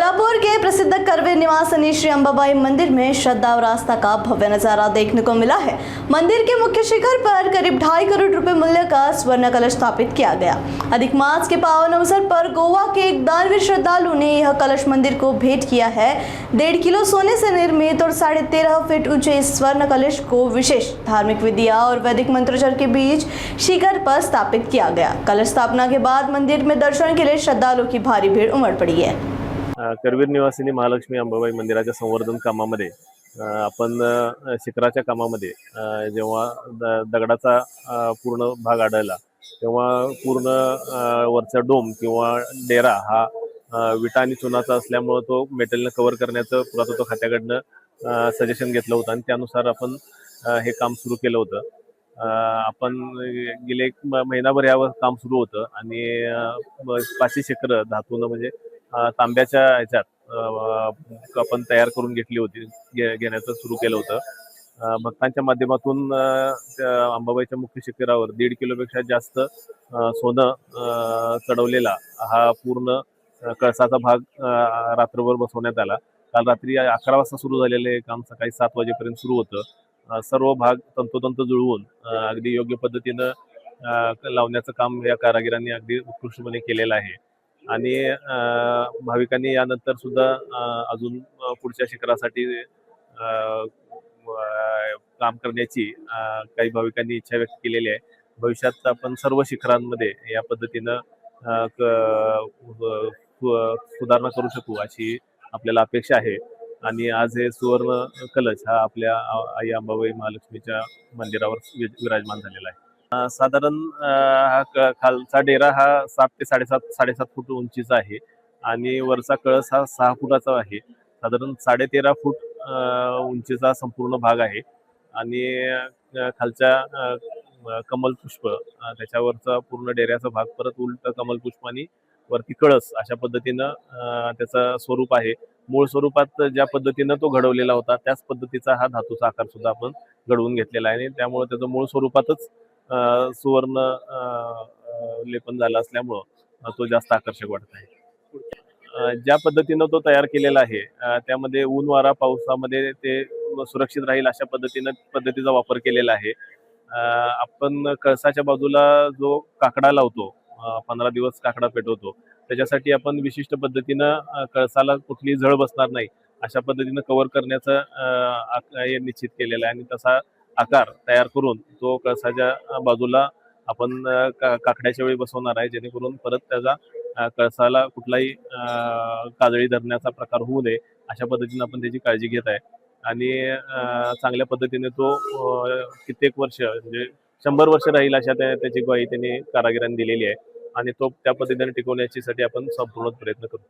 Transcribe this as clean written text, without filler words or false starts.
कोल्हापुर के प्रसिद्ध करवीर निवासिनी श्री अंबाबाई मंदिर में श्रद्धा और आस्था का भव्य नजारा देखने को मिला है। मंदिर के मुख्य शिखर पर करीब 2.5 करोड़ रुपए मूल्य का स्वर्ण कलश स्थापित किया गया। अधिक मास के पावन अवसर पर गोवा के एक दानवीर श्रद्धालु ने यह कलश मंदिर को भेंट किया है। 1.5 किलो सोने से निर्मित और 13.5 फीट ऊंचे इस स्वर्ण कलश को विशेष धार्मिक विधियां और वैदिक मंत्रोच्चार के बीच शिखर पर स्थापित किया गया। कलश स्थापना के बाद मंदिर में दर्शन के लिए श्रद्धालुओं की भारी भीड़ उमड़ पड़ी है। करवीर निवासिनी महालक्ष्मी अंबाबाई मंदिराच्या संवर्धन कामामध्ये आपण शिखराच्या कामामध्ये जेव्हा दगडाचा पूर्ण भाग आढळला तेव्हा पूर्ण वरचा डोम किंवा डेरा हा विटा आणि चुनाचा असल्यामुळे तो मेटलने कव्हर करण्याचं पुरातत्व खात्याकडनं सजेशन घेतलं होतं आणि त्यानुसार आपण हे काम सुरू केलं होतं। आपण गेले एक महिनाभर यावर काम सुरू होतं आणि 500 शिखरं धातून म्हणजे तांब्याच्या ह्याच्यात आपण तयार करून घेतली होती घेण्याचं सुरू केलं होतं। भक्तांच्या माध्यमातून अंबाबाईच्या मुख्य शिखरावर 1.5 किलोपेक्षा जास्त सोनं चढवलेला हा पूर्ण कळसाचा भाग रात्रभर बसवण्यात आला। काल रात्री 11 वाजता सुरू झालेलं हे काम सकाळी 7 वाजेपर्यंत सुरू होतं। सर्व भाग तंतोतंत जुळवून अगदी योग्य पद्धतीनं लावण्याचं काम या कारागिरांनी अगदी उत्कृष्टपणे केलेलं आहे आणि भाविकांनी यानंतर सुद्धा अजून पुढच्या शिखरासाठी काम करण्याची काही भाविकांनी इच्छा व्यक्त केलेली आहे। भविष्यात आपण सर्व शिखरांमध्ये या पद्धतीनं सुधारणा करू शकू अशी आपल्याला अपेक्षा आहे आणि आज हे सुवर्ण कलश हा आपल्या आई अंबाबाई महालक्ष्मीच्या मंदिरावर विराजमान झालेला आहे। साधारण हा खालचा डेरा हा 7 ते 7.5 फूट उंचीचा आहे आणि वरचा कळस हा 6 फुटाचा आहे। साधारण 13.5 फूट उंचीचा संपूर्ण भाग आहे आणि खालच्या कमल पुष्प त्याच्यावरचा पूर्ण डेऱ्याचा भाग परत उलट कमल पुष्प आणि वरती कळस अशा पद्धतीनं त्याचं स्वरूप आहे। मूळ स्वरूपात ज्या पद्धतीनं तो घडवलेला होता त्याच पद्धतीचा हा धातूचा आकार सुद्धा आपण घडवून घेतलेला आहे आणि त्यामुळे त्याचं मूळ स्वरूपातच सुवर्ण लेपन झालं असल्यामुळं तो जास्त आकर्षक वाटत आहे। ज्या पद्धतीनं तो तयार केलेला आहे त्यामध्ये ऊन वारा पावसामध्ये ते सुरक्षित राहील अशा पद्धतीचा वापर केलेला आहे। आपण कळसाच्या बाजूला जो काकडा लावतो 15 दिवस काकडा पेटवतो त्याच्यासाठी आपण विशिष्ट पद्धतीनं कळसाला कुठली झळ बसणार नाही अशा पद्धतीनं कव्हर करण्याचं निश्चित केलेलं आहे आणि तसा आकार तयार करून तो कळसाच्या बाजूला आपण काकड्याच्या वेळी बसवणार आहे जेणेकरून परत त्याचा कळसाला कुठलाही काजळी धरण्याचा प्रकार होऊ नये अशा पद्धतीने आपण त्याची काळजी घेत आहे आणि चांगल्या पद्धतीने तो कित्येक वर्ष म्हणजे 100 वर्ष राहील अशा त्याची ग्वाही त्यांनी कारागिरांनी दिलेली आहे आणि तो त्या पद्धतीने टिकवण्यासाठी आपण संपूर्ण प्रयत्न करू।